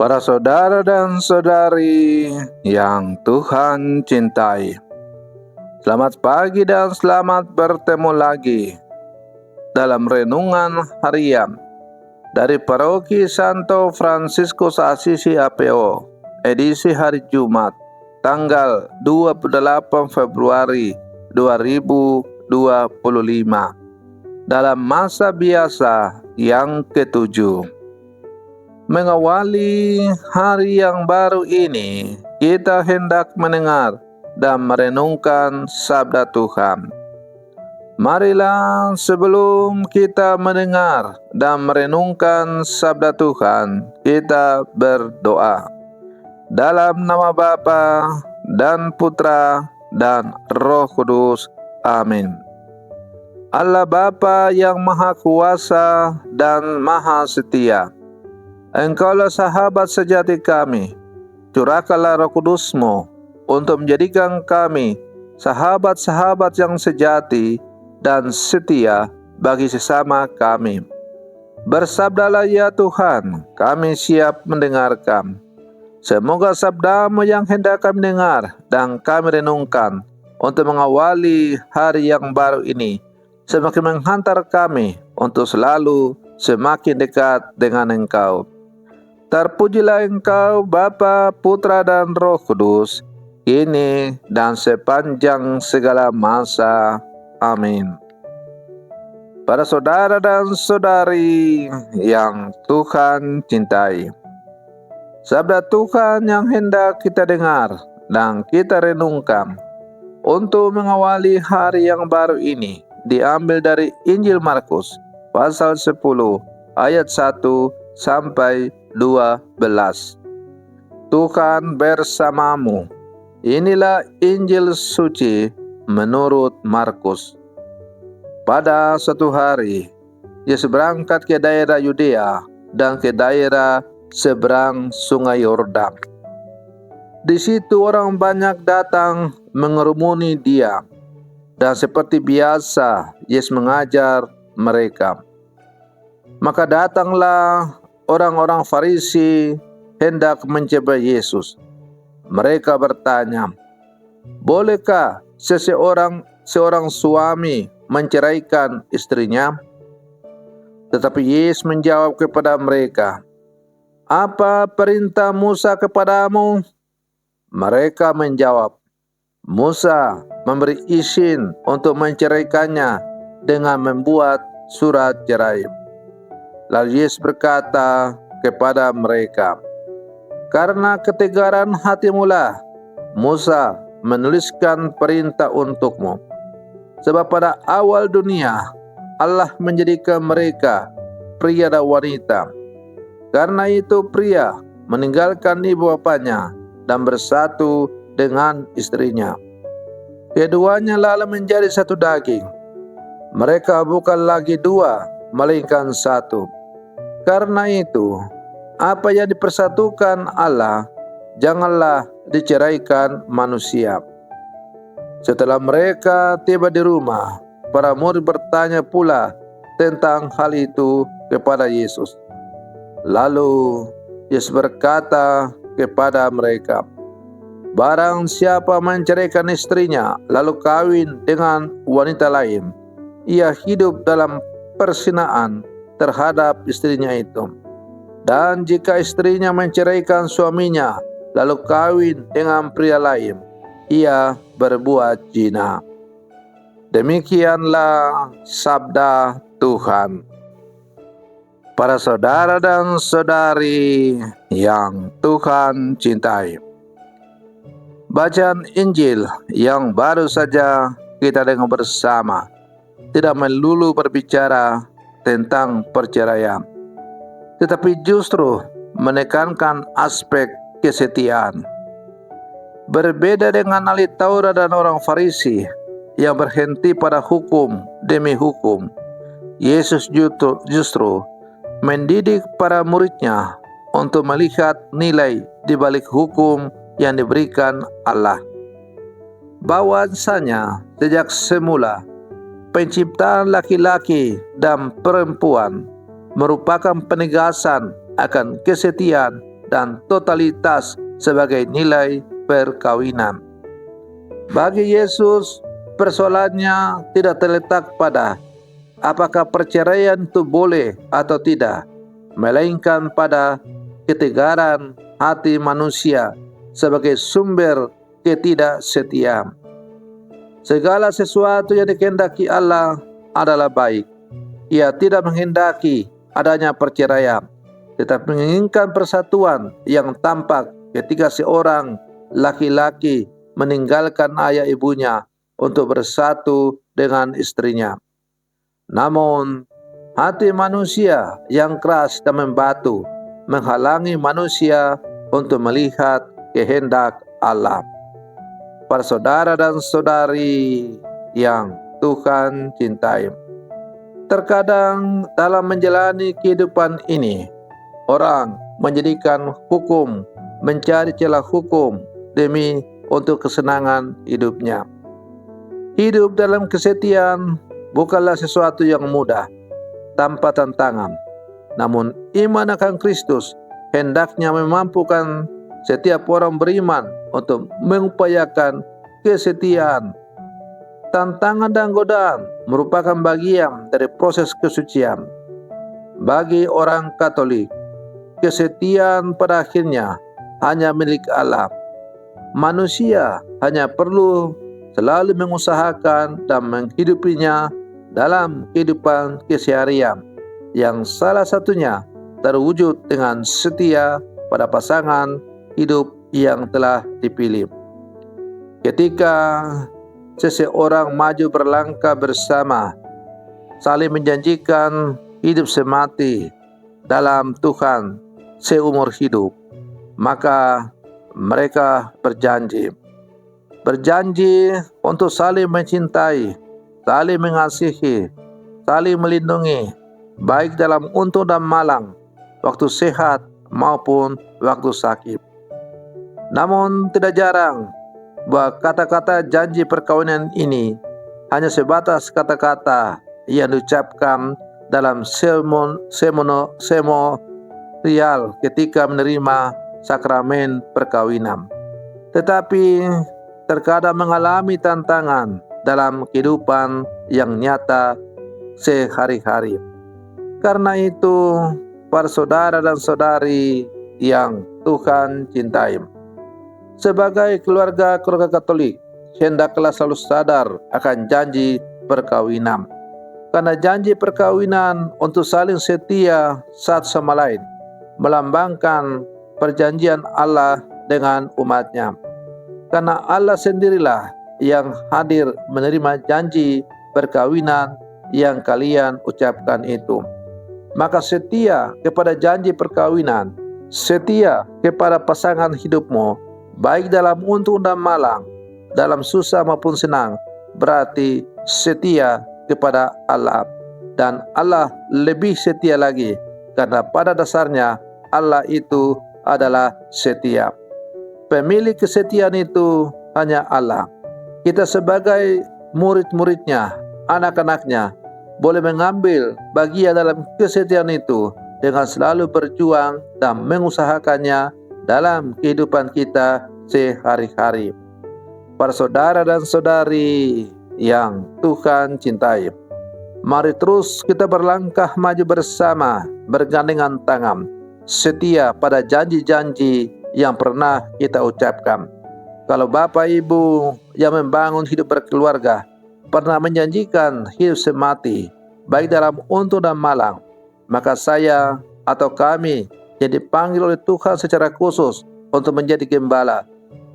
Para saudara dan saudari yang Tuhan cintai, selamat pagi dan selamat bertemu lagi dalam renungan harian dari Paroki Santo Fransiskus Assisi APO, edisi hari Jumat, tanggal 28 Februari 2025, dalam masa biasa yang ketujuh. Mengawali hari yang baru ini, kita hendak mendengar dan merenungkan sabda Tuhan. Marilah sebelum kita mendengar dan merenungkan sabda Tuhan, kita berdoa. Dalam nama Bapa dan Putra dan Roh Kudus. Amin. Allah Bapa yang Maha Kuasa dan Maha Setia, Engkaulah sahabat sejati kami. Curahkanlah Roh Kudus-Mu untuk menjadikan kami sahabat-sahabat yang sejati dan setia bagi sesama kami. Bersabdalah ya Tuhan, kami siap mendengarkan. Semoga sabda-Mu yang hendak kami dengar dan kami renungkan untuk mengawali hari yang baru ini semakin menghantar kami untuk selalu semakin dekat dengan Engkau. Terpujilah Engkau Bapa, Putra dan Roh Kudus, kini dan sepanjang segala masa. Amin. Para saudara dan saudari yang Tuhan cintai, sabda Tuhan yang hendak kita dengar dan kita renungkan untuk mengawali hari yang baru ini diambil dari Injil Markus pasal 10 ayat 1 sampai 12. Tuhan bersamamu. Inilah Injil suci menurut Markus. Pada suatu hari, Yesus berangkat ke daerah Yudea dan ke daerah seberang Sungai Yordan. Di situ orang banyak datang mengerumuni Dia, dan seperti biasa Yesus mengajar mereka. Maka datanglah orang-orang Farisi hendak mencoba Yesus. Mereka bertanya, bolehkah seorang suami menceraikan istrinya? Tetapi Yesus menjawab kepada mereka, apa perintah Musa kepadamu? Mereka menjawab, Musa memberi izin untuk menceraikannya dengan membuat surat cerai. Lalu Yesus berkata kepada mereka, karena ketegaran hatimulah Musa menuliskan perintah untukmu. Sebab pada awal dunia Allah menjadikan mereka pria dan wanita. Karena itu pria meninggalkan ibu bapanya dan bersatu dengan istrinya. Keduanya lalu menjadi satu daging. Mereka bukan lagi dua, melainkan satu. Karena itu, apa yang dipersatukan Allah, janganlah diceraikan manusia. Setelah mereka tiba di rumah, para murid bertanya pula tentang hal itu kepada Yesus. Lalu Yesus berkata kepada mereka, barang siapa menceraikan istrinya lalu kawin dengan wanita lain, ia hidup dalam perzinaan terhadap istrinya itu. Dan jika istrinya menceraikan suaminya lalu kawin dengan pria lain, ia berbuat zina. Demikianlah sabda Tuhan. Para saudara dan saudari yang Tuhan cintai, bacaan Injil yang baru saja kita dengar bersama tidak melulu berbicara tentang perceraian, tetapi justru menekankan aspek kesetiaan. Berbeda dengan ahli Taurat dan orang Farisi yang berhenti pada hukum demi hukum, Yesus justru mendidik para muridnya untuk melihat nilai di balik hukum yang diberikan Allah. Bahwasanya sejak semula penciptaan laki-laki dan perempuan merupakan penegasan akan kesetiaan dan totalitas sebagai nilai perkawinan. Bagi Yesus, persoalannya tidak terletak pada apakah perceraian itu boleh atau tidak, melainkan pada ketegaran hati manusia sebagai sumber ketidaksetiaan. Segala sesuatu yang dikehendaki Allah adalah baik. Ia tidak menghendaki adanya perceraian, tetapi menginginkan persatuan yang tampak ketika seorang laki-laki meninggalkan ayah ibunya untuk bersatu dengan istrinya. Namun, hati manusia yang keras dan membatu menghalangi manusia untuk melihat kehendak Allah. Para saudara dan saudari yang Tuhan cintai, terkadang dalam menjalani kehidupan ini, orang menjadikan hukum, mencari celah hukum demi untuk kesenangan hidupnya. Hidup dalam kesetiaan bukanlah sesuatu yang mudah, tanpa tantangan. Namun iman akan Kristus hendaknya memampukan setiap orang beriman untuk mengupayakan kesetiaan. Tantangan dan godaan merupakan bagian dari proses kesucian. Bagi orang Katolik, kesetiaan pada akhirnya hanya milik Allah. Manusia hanya perlu selalu mengusahakan dan menghidupinya dalam kehidupan keseharian, yang salah satunya terwujud dengan setia pada pasangan hidup yang telah dipilih. Ketika seseorang maju berlangkah bersama, saling menjanjikan hidup semati dalam Tuhan seumur hidup, maka mereka berjanji untuk saling mencintai, saling mengasihi, saling melindungi, baik dalam untung dan malang, waktu sehat maupun waktu sakit. Namun tidak jarang bahwa kata-kata janji perkawinan ini hanya sebatas kata-kata yang diucapkan dalam seremonial ketika menerima sakramen perkawinan, tetapi terkadang mengalami tantangan dalam kehidupan yang nyata sehari-hari. Karena itu, para saudara dan saudari yang Tuhan cintai, sebagai keluarga Katolik, hendaklah selalu sadar akan janji perkawinan. Karena janji perkawinan untuk saling setia satu sama lain melambangkan perjanjian Allah dengan umatnya. Karena Allah sendirilah yang hadir menerima janji perkawinan yang kalian ucapkan itu. Maka setia kepada janji perkawinan, setia kepada pasangan hidupmu, baik dalam untung dan malang, dalam susah maupun senang, berarti setia kepada Allah. Dan Allah lebih setia lagi, karena pada dasarnya Allah itu adalah setia. Pemilik kesetiaan itu hanya Allah. Kita sebagai murid-muridnya, anak-anaknya, boleh mengambil bagian dalam kesetiaan itu dengan selalu berjuang dan mengusahakannya dalam kehidupan kita sehari-hari. Para saudara dan saudari yang Tuhan cintai, mari terus kita berlangkah maju bersama, bergandengan tangan, setia pada janji-janji yang pernah kita ucapkan. Kalau Bapak Ibu yang membangun hidup berkeluarga pernah menjanjikan hidup semati, baik dalam untung dan malang, maka saya atau kami yang dipanggil oleh Tuhan secara khusus untuk menjadi gembala,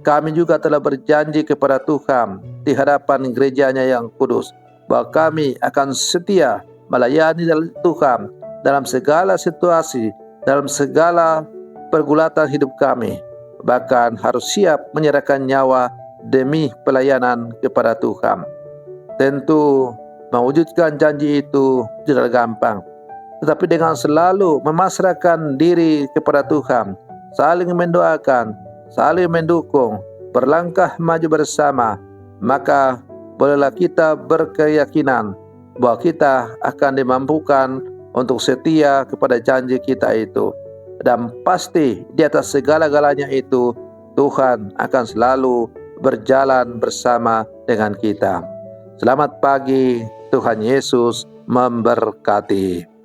kami juga telah berjanji kepada Tuhan di hadapan gerejanya yang kudus, bahwa kami akan setia melayani Tuhan dalam segala situasi, dalam segala pergulatan hidup kami, bahkan harus siap menyerahkan nyawa demi pelayanan kepada Tuhan. Tentu mewujudkan janji itu tidak gampang, tetapi dengan selalu memasrahkan diri kepada Tuhan, saling mendoakan, saling mendukung, berlangkah maju bersama, maka bolehlah kita berkeyakinan bahwa kita akan dimampukan untuk setia kepada janji kita itu. dan pasti di atas segala-galanya itu Tuhan akan selalu berjalan bersama dengan kita. Selamat pagi, Tuhan Yesus memberkati.